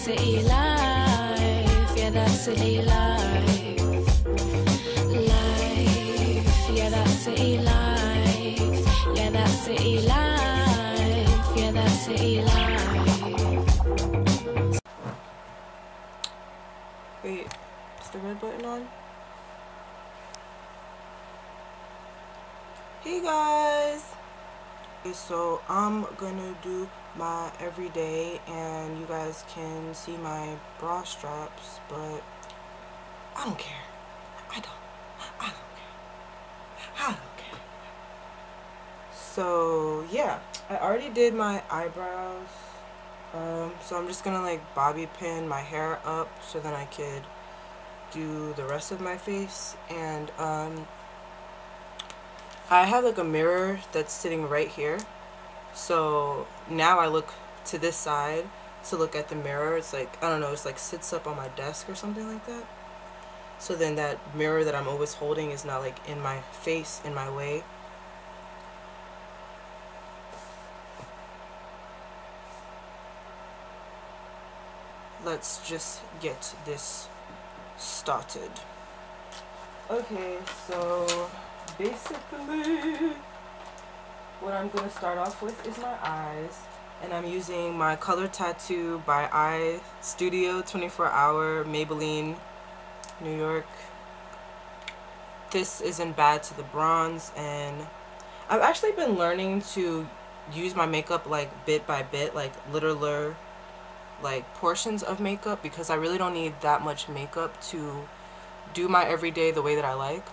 that's the E.L.F. Yeah, that's the E.L.F. Life, yeah, that's the E.L.F. Yeah, that's the E.L.F. Yeah, that's the E.L.F. Wait, is the red button on? Hey guys! Okay, so I'm gonna do my everyday, and you guys can see my bra straps, but I don't care. I don't care. So yeah, I already did my eyebrows. So I'm just gonna like bobby pin my hair up so then I could do the rest of my face. And I have like a mirror that's sitting right here, so now I look to this side to look at the mirror. It's like, I don't know, it's like sits up on my desk or something like that, so then that mirror that I'm always holding is not like in my face, in my way. Let's just get this started. Okay, so basically what I'm going to start off with is my eyes, and I'm using my Color Tattoo by Eye Studio 24-hour Maybelline New York. This isn't bad to the bronze, and I've actually been learning to use my makeup like bit by bit, like littler like portions of makeup, because I really don't need that much makeup to do my everyday the way that I like.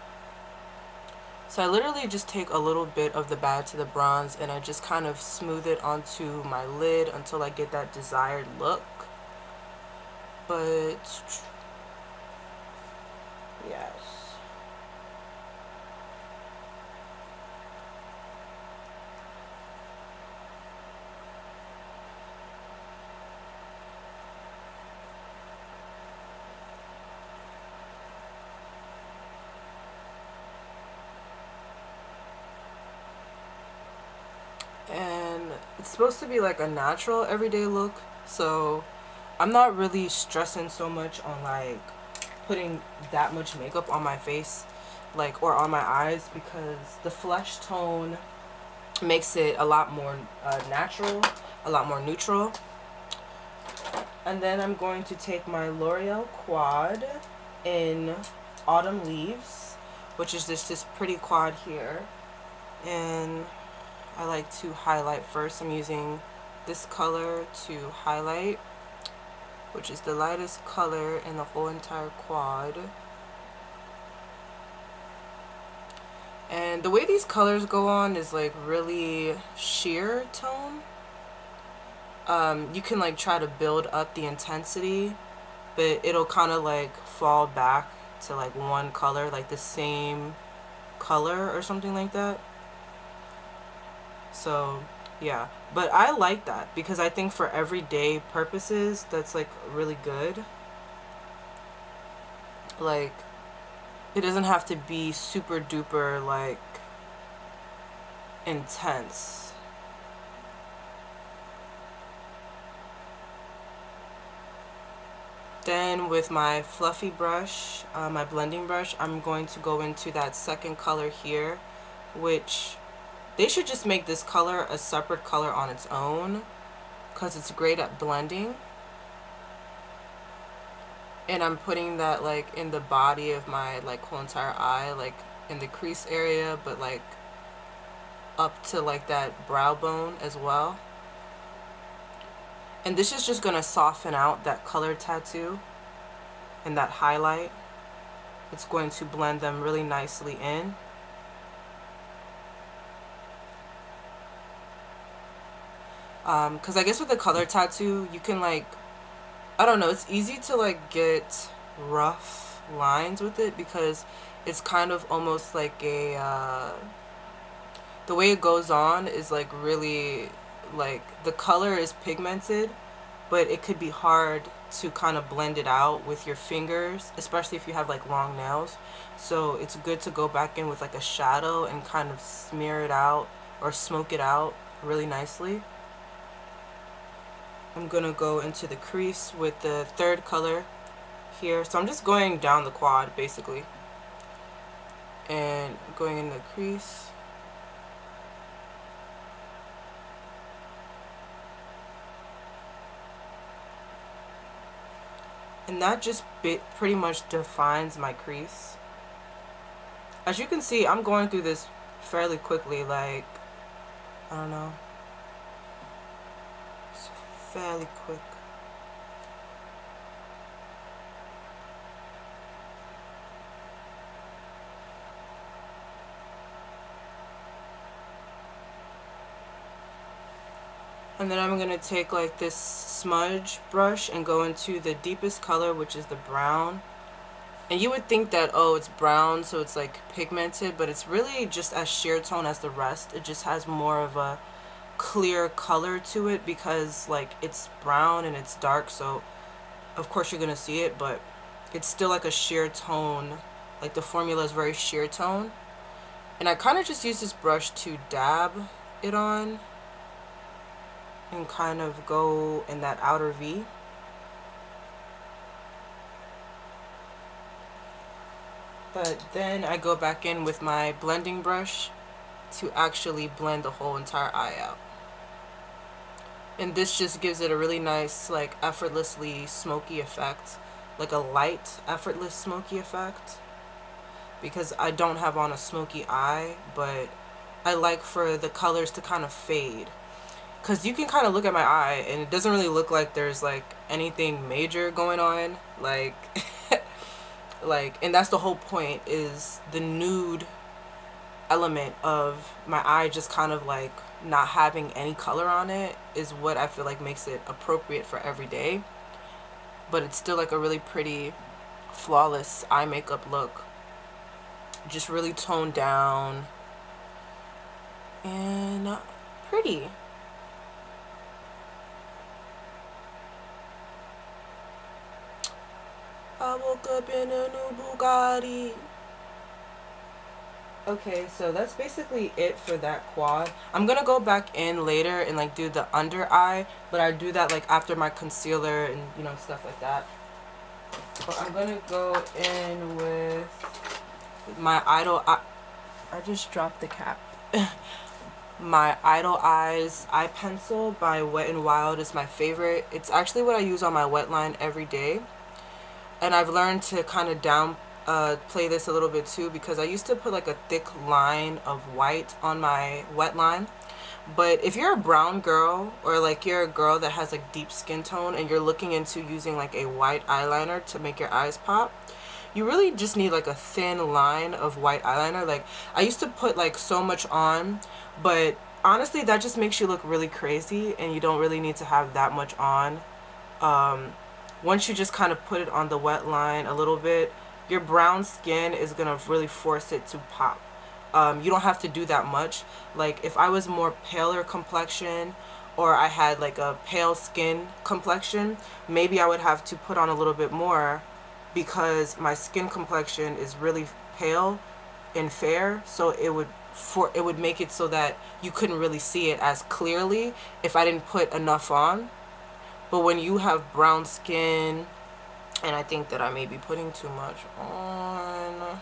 So I literally just take a little bit of the bad to the bronze and I just kind of smooth it onto my lid until I get that desired look. But yes. And it's supposed to be like a natural everyday look, so I'm not really stressing so much on like putting that much makeup on my face, like, or on my eyes, because the flesh tone makes it a lot more natural, a lot more neutral. And then I'm going to take my L'Oreal Quad in Autumn Leaves, which is this pretty quad here, and I like to highlight first. I'm using this color to highlight, which is the lightest color in the whole entire quad. And the way these colors go on is like really sheer tone. You can like try to build up the intensity, but it'll kind of like fall back to like one color, like the same color or something like that. So yeah, but I like that because I think for everyday purposes that's like really good. Like, it doesn't have to be super duper like intense. Then with my fluffy brush, my blending brush, I'm going to go into that second color here, which they should just make this color a separate color on its own because it's great at blending. And I'm putting that like in the body of my like whole entire eye, like in the crease area, but like up to like that brow bone as well. And this is just going to soften out that color tattoo and that highlight. It's going to blend them really nicely in. Because I guess with the color tattoo, you can like, I don't know, it's easy to like get rough lines with it because it's kind of almost like a, the way it goes on is like really, like the color is pigmented, but it could be hard to kind of blend it out with your fingers, especially if you have like long nails. So it's good to go back in with like a shadow and kind of smear it out or smoke it out really nicely. I'm gonna go into the crease with the third color here. So I'm just going down the quad basically and going in the crease. And that just pretty much defines my crease. As you can see, I'm going through this fairly quickly, like, I don't know, it's fairly quick. And then I'm going to take like this smudge brush and go into the deepest color, which is the brown. And you would think that, oh, it's brown, so it's like pigmented, but it's really just as sheer tone as the rest. It just has more of a clear color to it because like it's brown and it's dark, so of course you're going to see it, but it's still like a sheer tone. Like the formula is very sheer tone. And I kind of just use this brush to dab it on and kind of go in that outer V. But then I go back in with my blending brush to actually blend the whole entire eye out. And this just gives it a really nice, like, effortlessly smoky effect. Like a light, effortless smoky effect. Because I don't have on a smoky eye, but I like for the colors to kind of fade. Because you can kind of look at my eye and it doesn't really look like there's like anything major going on. Like, and that's the whole point, is the nude element of my eye just kind of like not having any color on it is what I feel like makes it appropriate for every day. But it's still like a really pretty, flawless eye makeup look. Just really toned down and pretty. I woke up in a new Bugatti. Okay, so that's basically it for that quad. I'm gonna go back in later and like do the under eye, but I do that like after my concealer and, you know, stuff like that. But I'm gonna go in with my Idol eye. I just dropped the cap. My Idol Eyes eye pencil by Wet n Wild is my favorite. It's actually what I use on my wet line every day. And I've learned to kind of play this a little bit too, because I used to put like a thick line of white on my wet line. But if you're a brown girl, or like you're a girl that has like deep skin tone and you're looking into using like a white eyeliner to make your eyes pop, you really just need like a thin line of white eyeliner. Like I used to put like so much on, but honestly that just makes you look really crazy and you don't really need to have that much on. Once you just kind of put it on the wet line a little bit, your brown skin is going to really force it to pop. You don't have to do that much. Like if I was more paler complexion, or I had like a pale skin complexion, maybe I would have to put on a little bit more, because my skin complexion is really pale and fair, so it would make it so that you couldn't really see it as clearly if I didn't put enough on. But when you have brown skin, and I think that I may be putting too much on,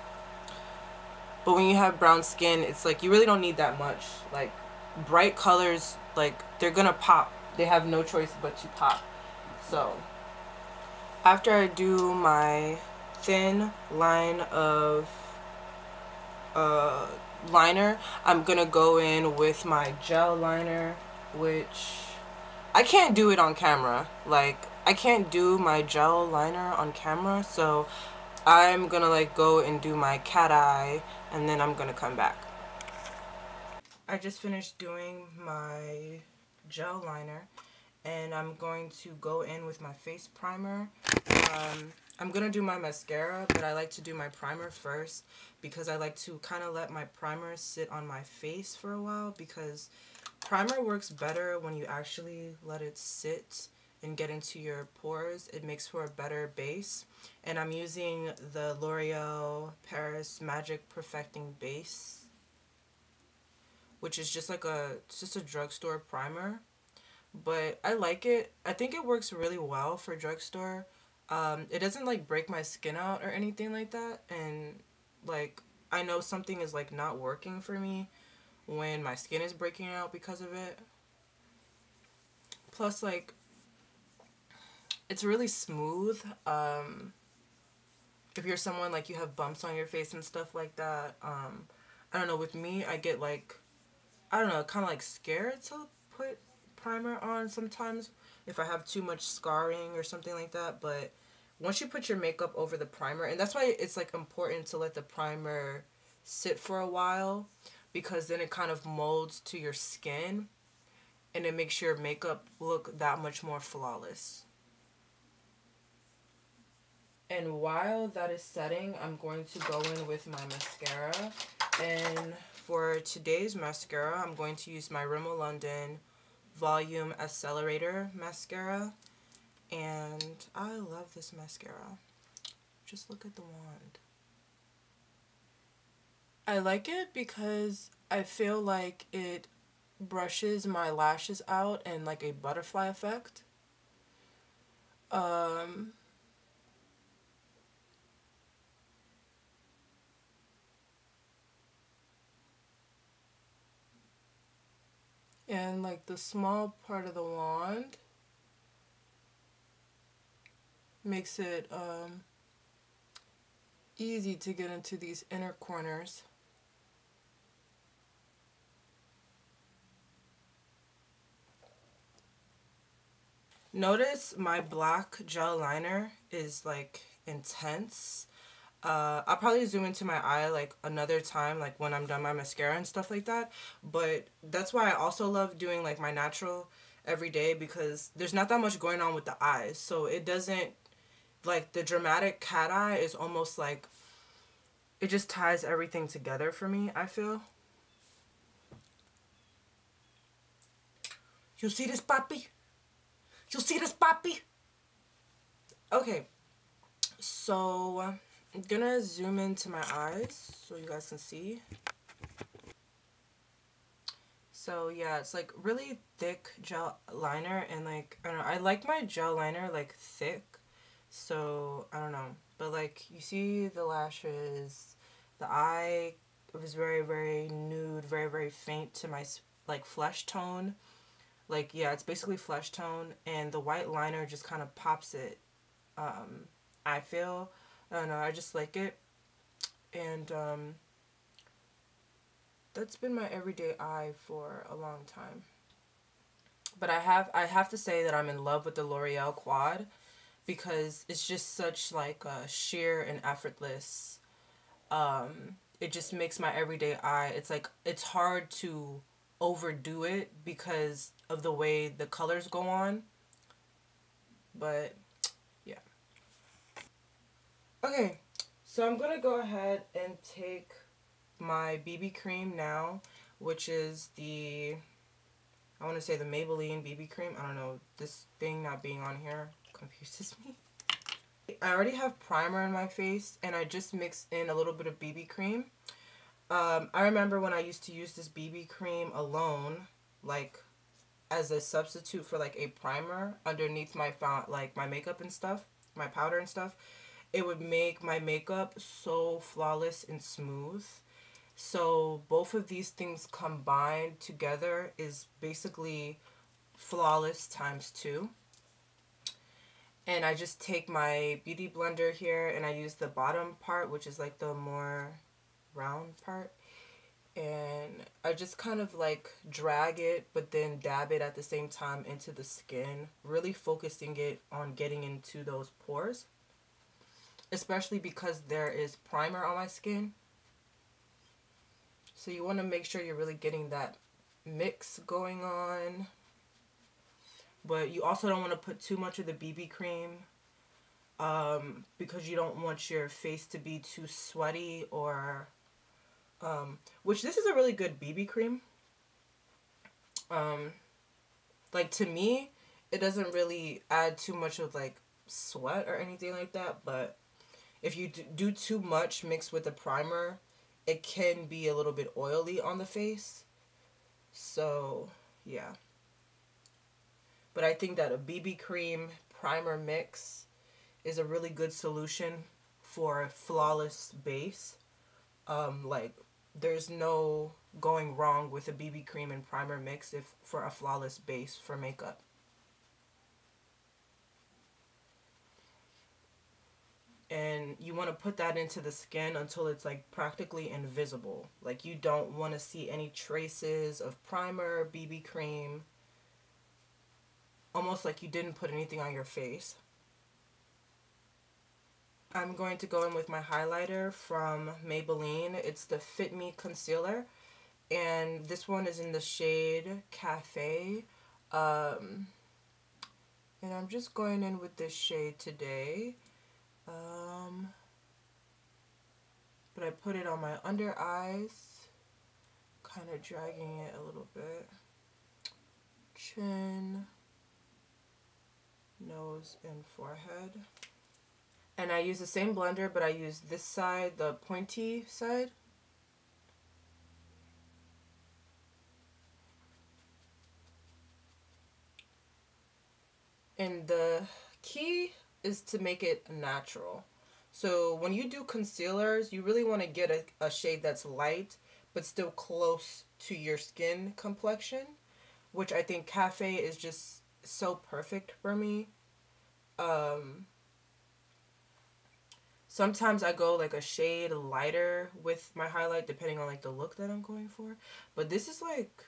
but when you have brown skin, it's like you really don't need that much. Like bright colors, like they're gonna pop. They have no choice but to pop. So after I do my thin line of liner, I'm gonna go in with my gel liner, which I can't do it on camera. Like I can't do my gel liner on camera, so I'm gonna like go and do my cat eye and then I'm gonna come back. I just finished doing my gel liner and I'm going to go in with my face primer. I'm gonna do my mascara, but I like to do my primer first because I like to kind of let my primer sit on my face for a while, because primer works better when you actually let it sit and get into your pores. It makes for a better base. And I'm using the L'Oreal Paris Magic Perfecting Base, which is just like a drugstore primer. but I like it. I think it works really well for drugstore. It doesn't like break my skin out or anything like that, and like I know something is like not working for me when my skin is breaking out because of it. Plus, like, it's really smooth. If you're someone like you have bumps on your face and stuff like that, I don't know, with me I get like, I don't know, kind of like scared to put primer on sometimes if I have too much scarring or something like that. But once you put your makeup over the primer, and that's why it's like important to let the primer sit for a while, because then it kind of molds to your skin and it makes your makeup look that much more flawless. And while that is setting, I'm going to go in with my mascara. And for today's mascara, I'm going to use my Rimmel London Volume Accelerator mascara. And I love this mascara. Just look at the wand. I like it because I feel like it brushes my lashes out in like a butterfly effect. And like the small part of the wand makes it easy to get into these inner corners. Notice my black gel liner is like intense. I'll probably zoom into my eye like another time, like when I'm done my mascara and stuff like that. But that's why I also love doing like my natural every day, because there's not that much going on with the eyes. So it doesn't, like the dramatic cat eye is almost like, it just ties everything together for me, I feel. You see this, Poppy? You see this, Poppy? Okay, so I'm gonna zoom into my eyes so you guys can see. So yeah, it's like really thick gel liner, and like, I don't know, I like my gel liner like thick, so I don't know. But like, you see the lashes, the eye was very, very nude, very, very faint to my like flesh tone. Like, yeah, it's basically flesh tone, and the white liner just kind of pops it. I feel, I don't know, I just like it. And that's been my everyday eye for a long time. But I have to say that I'm in love with the L'Oreal Quad, because it's just such like a sheer and effortless. It just makes my everyday eye. It's like, it's hard to overdo it because of the way the colors go on. But yeah. Okay, so I'm gonna go ahead and take my BB cream now, which is the, I want to say the Maybelline BB cream. I don't know, this thing not being on here confuses me. I already have primer in my face, and I just mixed in a little bit of BB cream. I remember when I used to use this BB cream alone, like as a substitute for like a primer underneath my like my makeup and stuff, my powder and stuff. It would make my makeup so flawless and smooth. So both of these things combined together is basically flawless times 2. And I just take my beauty blender here, and I use the bottom part, which is like the more round part, and I just kind of like drag it but then dab it at the same time into the skin, really focusing it on getting into those pores, especially because there is primer on my skin. So you want to make sure you're really getting that mix going on. But you also don't want to put too much of the BB cream, because you don't want your face to be too sweaty, or which this is a really good BB cream. Like, to me, it doesn't really add too much of like sweat or anything like that, but if you do too much mixed with the primer, it can be a little bit oily on the face. So yeah. But I think that a BB cream primer mix is a really good solution for a flawless base. Like, there's no going wrong with a BB cream and primer mix if for a flawless base for makeup. And you want to put that into the skin until it's like practically invisible. Like, you don't want to see any traces of primer, BB cream, almost like you didn't put anything on your face. I'm going to go in with my highlighter from Maybelline. It's the Fit Me Concealer, and this one is in the shade Cafe. And I'm just going in with this shade today. But I put it on my under eyes, kind of dragging it a little bit. Chin, nose, and forehead. And I use the same blender, but I use this side, the pointy side. And the key is to make it natural. So when you do concealers, you really want to get a shade that's light, but still close to your skin complexion, which I think Cafe is just so perfect for me. Sometimes I go like a shade lighter with my highlight depending on like the look that I'm going for. But this is like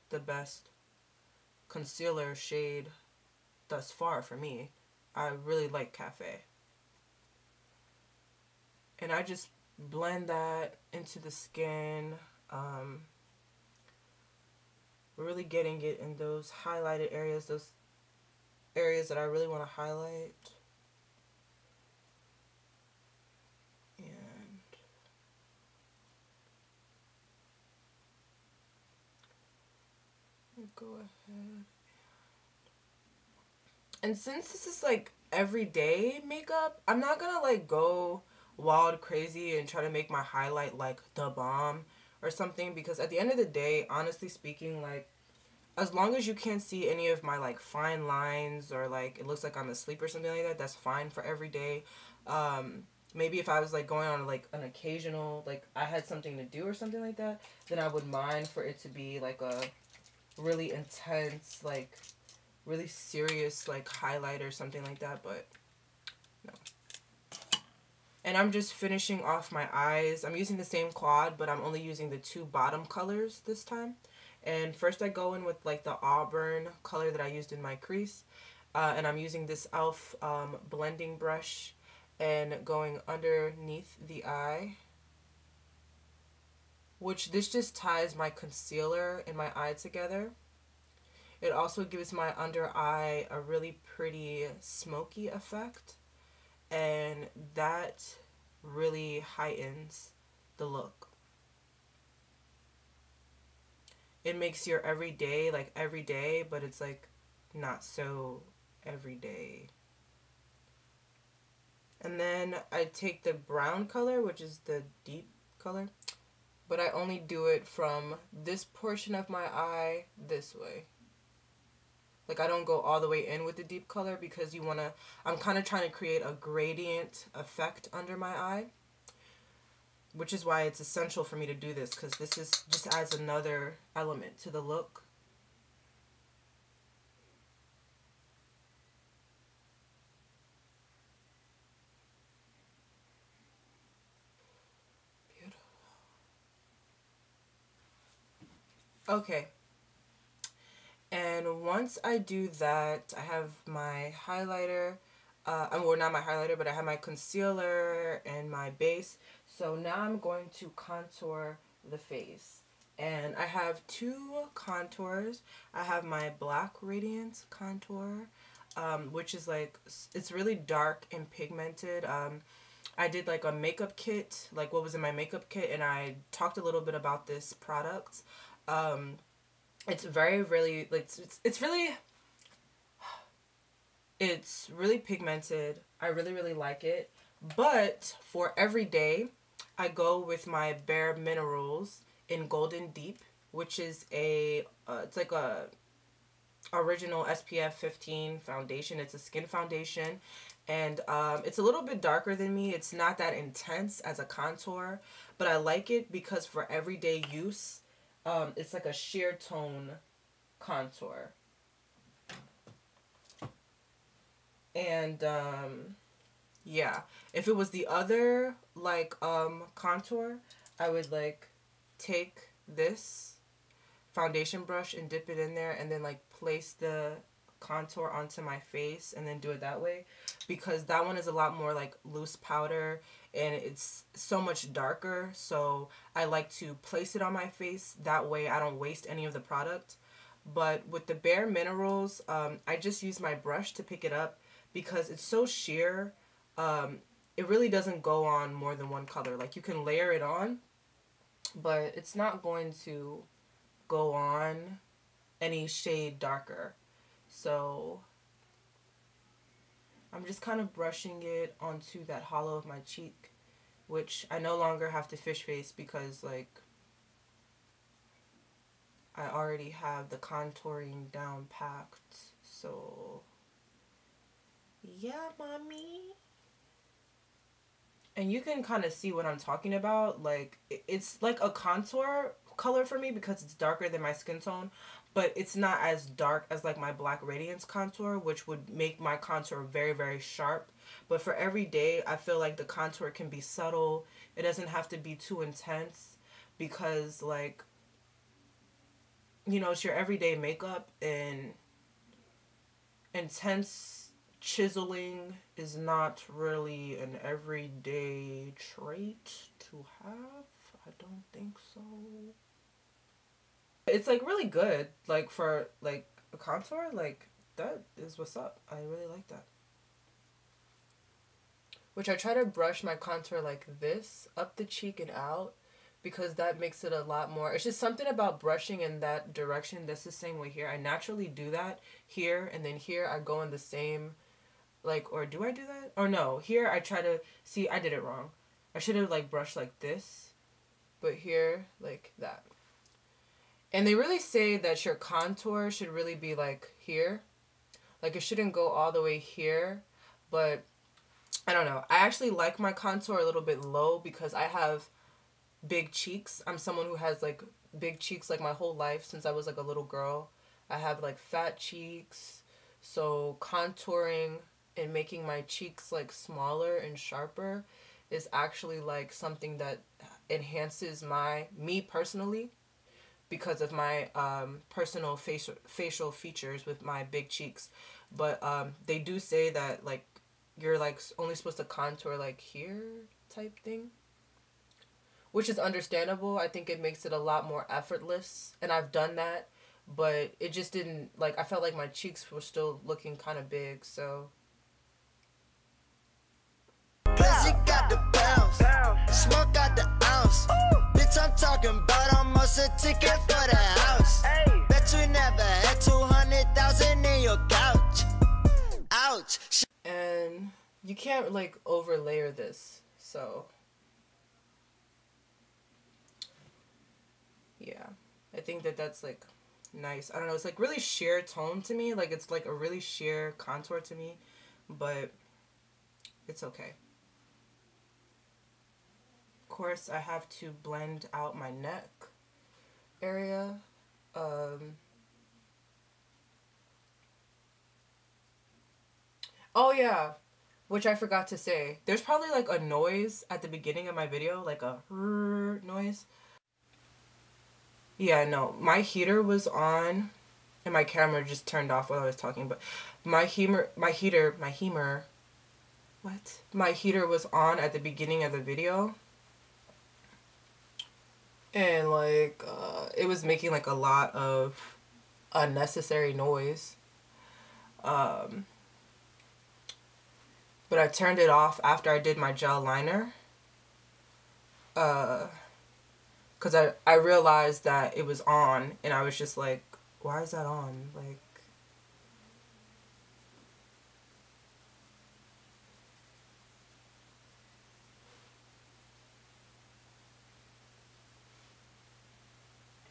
the best concealer shade thus far for me. I really like Cafe. And I just blend that into the skin. Really getting it in those highlighted areas, those areas that I really want to highlight. Go ahead. And since this is like everyday makeup, I'm not gonna like go wild crazy and try to make my highlight like the bomb or something, because at the end of the day, honestly speaking, like, as long as you can't see any of my like fine lines or like it looks like I'm asleep or something like that, that's fine for every day. Maybe if I was like going on like an occasional, like I had something to do or something like that, then I would mind for it to be like a really intense, like really serious like highlight or something like that, but no. And I'm just finishing off my eyes. I'm using the same quad, but I'm only using the two bottom colors this time. And first I go in with like the auburn color that I used in my crease. And I'm using this E.L.F. Blending brush and going underneath the eye. Which this just ties my concealer and my eye together. It also gives my under eye a really pretty smoky effect. And that really heightens the look. It makes your everyday like everyday, but it's like not so everyday. And then I take the brown color, which is the deep color, but I only do it from this portion of my eye this way. Like, I don't go all the way in with the deep color because I'm kind of trying to create a gradient effect under my eye. Which is why it's essential for me to do this, because this just adds another element to the look. Beautiful. Okay. And once I do that, I have my highlighter. Well, not my highlighter, but I have my concealer and my base. So now I'm going to contour the face. And I have two contours. I have my Black Radiance contour, which is like, it's really dark and pigmented. I did like a makeup kit, like what was in my makeup kit, and I talked a little bit about this product. It's really, like, it's really pigmented. I really like it. But for every day, I go with my BareMinerals in Golden Deep, which is it's like a original SPF 15 foundation. It's a skin foundation, and it's a little bit darker than me. It's not that intense as a contour, but I like it because for everyday use, it's like a sheer tone contour. And yeah, if it was the other like contour, I would like take this foundation brush and dip it in there and then like place the contour onto my face and then do it that way, because that one is a lot more like loose powder and it's so much darker, so I like to place it on my face, that way I don't waste any of the product. But with the BareMinerals, I just use my brush to pick it up because it's so sheer. It really doesn't go on more than one color. Like, you can layer it on, but it's not going to go on any shade darker. So I'm just kind of brushing it onto that hollow of my cheek, which I no longer have to fish face because like I already have the contouring down packed. So yeah, mommy. And you can kind of see what I'm talking about. Like, it's like a contour color for me because it's darker than my skin tone, but it's not as dark as like my black Radiance contour, which would make my contour very, very sharp. But for every day, I feel like the contour can be subtle. It doesn't have to be too intense because, like, you know, it's your everyday makeup, and intense chiseling is not really an everyday trait to have. I don't think so. It's like really good, like for like a contour, like that is what's up. I really like that. Which I try to brush my contour like this, up the cheek and out, because that makes it a lot more. It's just something about brushing in that direction that's the same way here. I naturally do that here, and then here I go in the same, like, or do I do that? Or no, here I try to, see, I did it wrong. I should have like brushed like this, but here, like that. And they really say that your contour should really be like here. Like, it shouldn't go all the way here, but I don't know. I actually like my contour a little bit low because I have big cheeks. I'm someone who has like big cheeks like my whole life since I was like a little girl. I have like fat cheeks, so contouring and making my cheeks like smaller and sharper is actually like something that enhances me personally, because of my personal facial features with my big cheeks. But they do say that like you're like only supposed to contour like here type thing, which is understandable. I think it makes it a lot more effortless, and I've done that, but it just didn't, like, I felt like my cheeks were still looking kind of big, so. Got the bounce, smoke got the ounce. Bitch, I'm talking about almost a ticket for the house. Bet you never had 200,000 in your couch. Ouch. And you can't like overlayer this, so yeah, I think that that's like nice. I don't know, it's like really sheer tone to me, like it's like a really sheer contour to me, but it's okay. Of course, I have to blend out my neck area. Oh yeah, which I forgot to say. There's probably like a noise at the beginning of my video, like a noise. Yeah, no, my heater was on and my camera just turned off while I was talking, but my heater was on at the beginning of the video. And like, it was making like a lot of unnecessary noise. But I turned it off after I did my gel liner. Because I realized that it was on, and I was just like, why is that on? Like,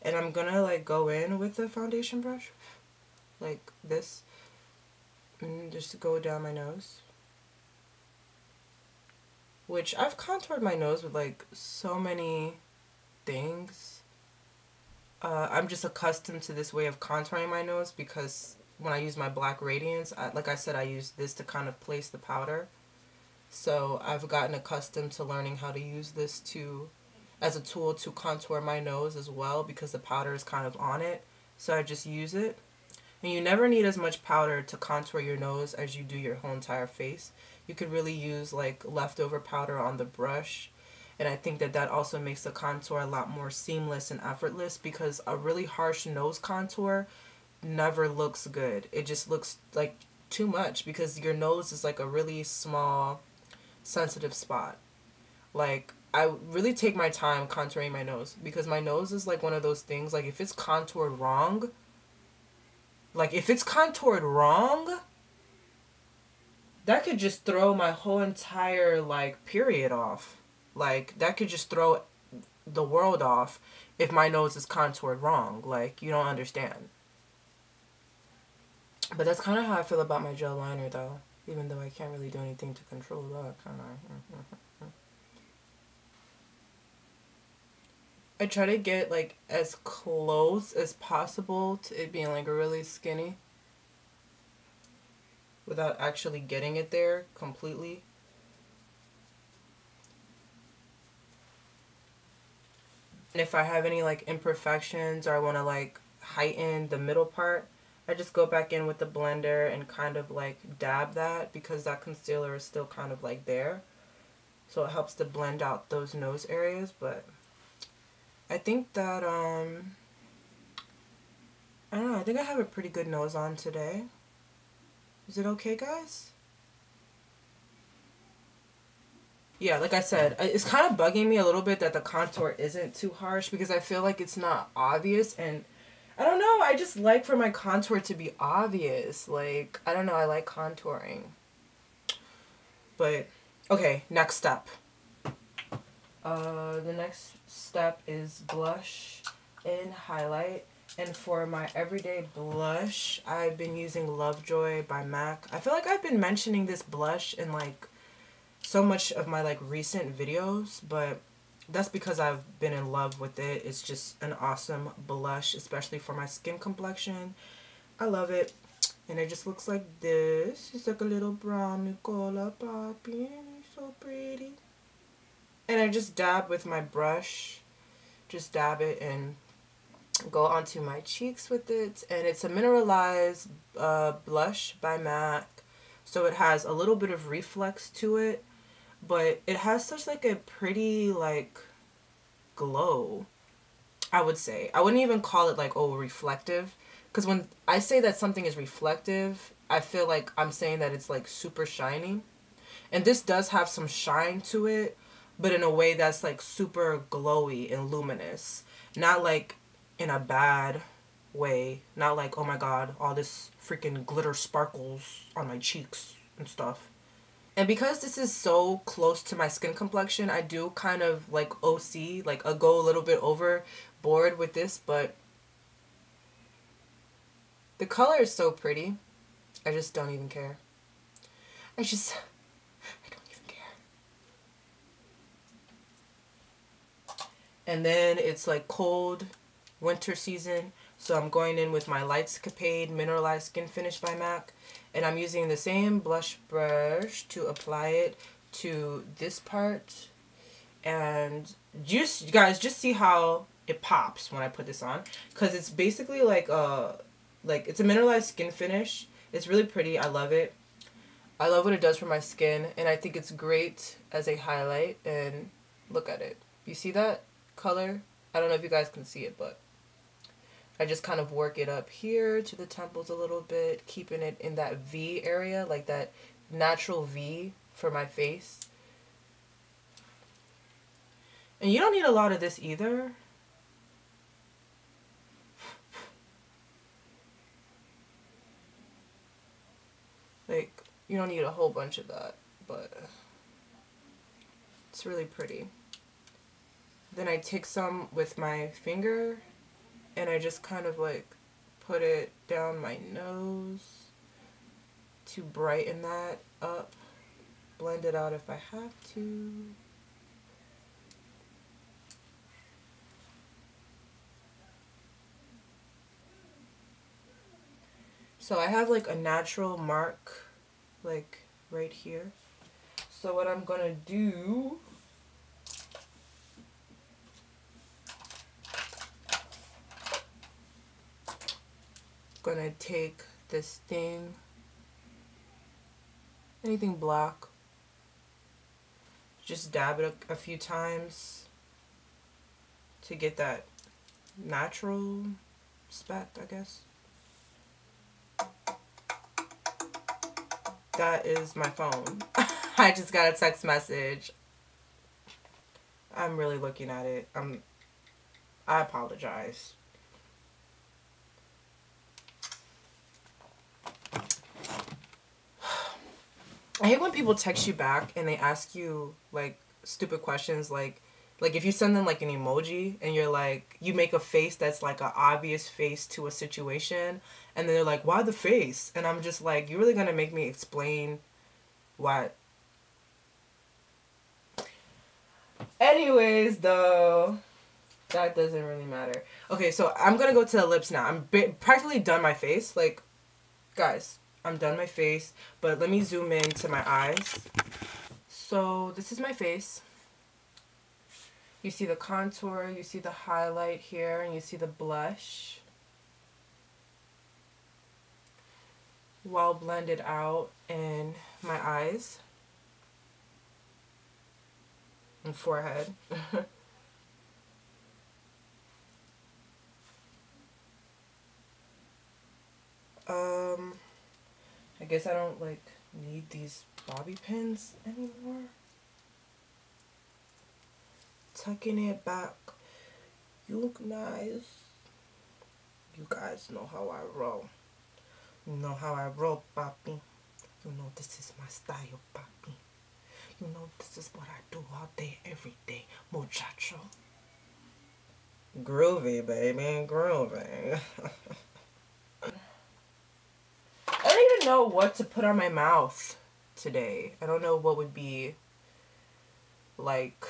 and I'm gonna like go in with the foundation brush like this, and just go down my nose. Which I've contoured my nose with like so many things. I'm just accustomed to this way of contouring my nose because when I use my black Radiance, like I said, I use this to kind of place the powder. So I've gotten accustomed to learning how to use this as a tool to contour my nose as well because the powder is kind of on it. So I just use it. And you never need as much powder to contour your nose as you do your whole entire face. You could really use like leftover powder on the brush. And I think that also makes the contour a lot more seamless and effortless because a really harsh nose contour never looks good. It just looks like too much because your nose is like a really small, sensitive spot. Like, I really take my time contouring my nose because my nose is like one of those things, like if it's contoured wrong, that could just throw my whole entire like period off. Like that could just throw the world off if my nose is contoured wrong. Like, you don't understand. But that's kind of how I feel about my gel liner though, even though I can't really do anything to control that, kind of. I try to get like as close as possible to it being like really skinny without actually getting it there completely. And if I have any like imperfections or I want to like heighten the middle part, I just go back in with the blender and kind of like dab that because that concealer is still kind of like there. So it helps to blend out those nose areas. But I think that, I don't know, I think I have a pretty good nose on today. Is it okay, guys? Yeah, like I said, it's kind of bugging me a little bit that the contour isn't too harsh because I feel like it's not obvious, and I don't know, I just like for my contour to be obvious. Like, I don't know, I like contouring. But, okay, next step. The next step is blush and highlight. And for my everyday blush, I've been using Lovejoy by MAC. I feel like I've been mentioning this blush in like so much of my like recent videos, but that's because I've been in love with it. It's just an awesome blush, especially for my skin complexion. I love it. And it just looks like this. It's like a little brownie color poppy, and it's so pretty. And I just dab with my brush. Just dab it and go onto my cheeks with it. And it's a Mineralize blush by MAC. So it has a little bit of reflex to it, but it has such like a pretty like glow, I would say. I wouldn't even call it like, oh, reflective, because when I say that something is reflective, I feel like I'm saying that it's like super shiny. And this does have some shine to it, but in a way that's like super glowy and luminous. Not like in a bad way. Not like, oh my god, all this freaking glitter sparkles on my cheeks and stuff. And because this is so close to my skin complexion, I do kind of like OC, like I'll go a little bit overboard with this, but the color is so pretty. I just don't even care. I don't even care. And then it's like cold winter season, so I'm going in with my Lightscapade Mineralize Skinfinish by MAC, and I'm using the same blush brush to apply it to this part. And you guys just see how it pops when I put this on, because it's basically like it's a Mineralized skin finish. It's really pretty. I love it. I love what it does for my skin, and I think it's great as a highlight. And look at it. You see that color? I don't know if you guys can see it, but I just kind of work it up here to the temples a little bit, keeping it in that V area, like that natural V for my face. And you don't need a lot of this either. Like, you don't need a whole bunch of that, but it's really pretty. Then I take some with my finger and I just kind of like put it down my nose to brighten that up. Blend it out if I have to. So I have like a natural mark like right here. So what I'm gonna do, gonna take this thing, anything black, just dab it a few times to get that natural speck, I guess. That is my phone. I just got a text message. I'm really looking at it. I apologize. I hate when people text you back and they ask you like stupid questions, like if you send them like an emoji and you're like, you make a face that's like an obvious face to a situation, and then they're like, why the face? And I'm just like, you're really gonna make me explain what? Anyways, though, that doesn't really matter. Okay, so I'm gonna go to the lips now. I'm practically done my face. Like, guys, I'm done my face, but let me zoom in to my eyes. So this is my face. You see the contour, you see the highlight here, and you see the blush. Well blended out in my eyes and forehead. I guess I don't like need these bobby pins anymore. Tucking it back. You look nice. You guys know how I roll. You know how I roll, papi. You know this is my style, papi. You know this is what I do all day, every day, muchacho. Groovy, baby, groovy. I don't even know what to put on my mouth today. I don't know what would be like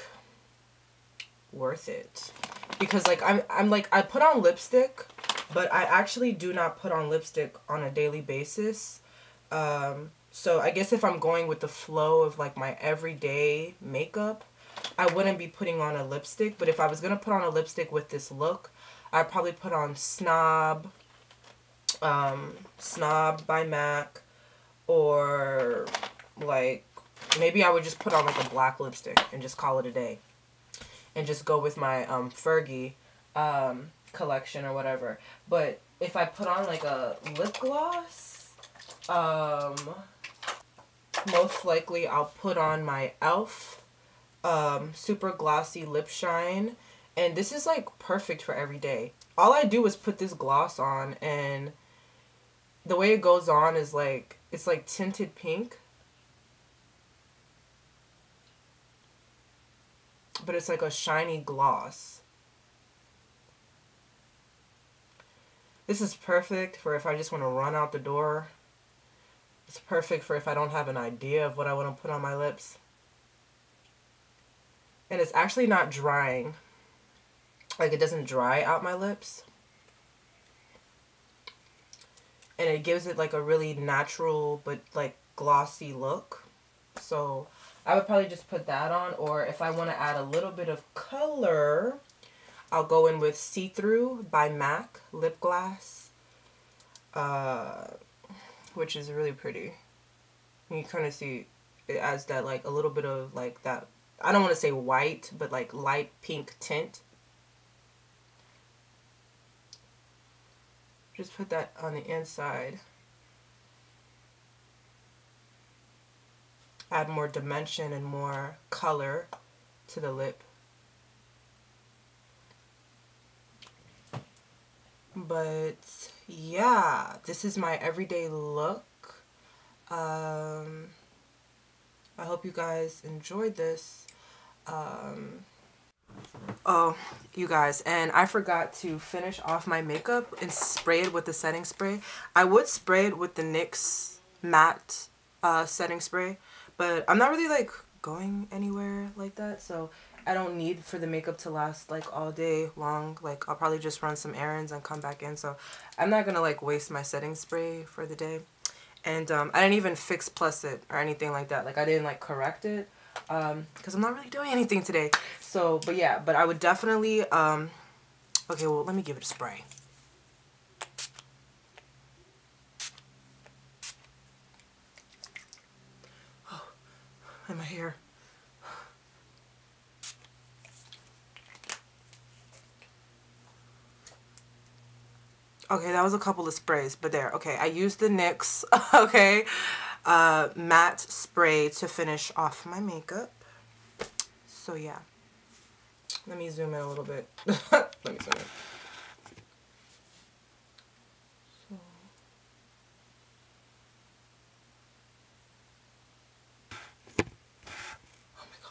worth it, because like I'm like, I put on lipstick, but I actually do not put on lipstick on a daily basis. So I guess if I'm going with the flow of like my everyday makeup, I wouldn't be putting on a lipstick. But if I was gonna put on a lipstick with this look, I'd probably put on Snob by MAC, or like maybe I would just put on like a black lipstick and just call it a day, and just go with my Fergie collection or whatever. But if I put on like a lip gloss, most likely I'll put on my E.L.F. Super Glossy Lip Shine, and this is like perfect for every day. All I do is put this gloss on, and the way it goes on is like, it's like tinted pink, but it's like a shiny gloss. This is perfect for if I just want to run out the door. It's perfect for if I don't have an idea of what I want to put on my lips. And it's actually not drying. Like, it doesn't dry out my lips. And it gives it like a really natural but like glossy look. So I would probably just put that on, or if I want to add a little bit of color, I'll go in with C-Thru by MAC Lipglass, which is really pretty. You kind of see it adds that like a little bit of like that, I don't want to say white, but like light pink tint. Just put that on the inside. Add more dimension and more color to the lip. But yeah, this is my everyday look. I hope you guys enjoyed this. Oh, you guys, and I forgot to finish off my makeup and spray it with the setting spray. I would spray it with the NYX matte setting spray, but I'm not really like going anywhere like that, so I don't need for the makeup to last like all day long. Like I'll probably just run some errands and come back in, so I'm not gonna like waste my setting spray for the day. And I didn't even fix plus it or anything like that. Like I didn't like correct it because I'm not really doing anything today. So but yeah, but I would definitely okay, well, let me give it a spray. Oh, and my hair. Okay, that was a couple of sprays, but there. Okay, I used the NYX, okay, matte spray to finish off my makeup. So yeah. Let me zoom in a little bit. Let me zoom in. So. Oh my god.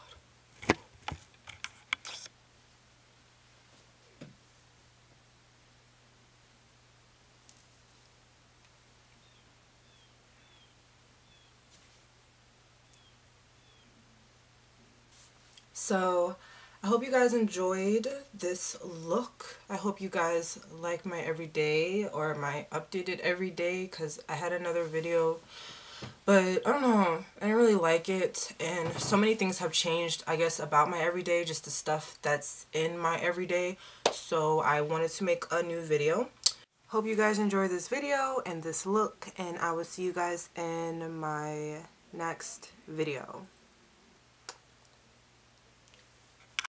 So I hope you guys enjoyed this look. I hope you guys like my everyday or my updated everyday, because I had another video, but I don't know, I didn't really like it, and so many things have changed, I guess, about my everyday, just the stuff that's in my everyday, so I wanted to make a new video. Hope you guys enjoyed this video and this look, and I will see you guys in my next video.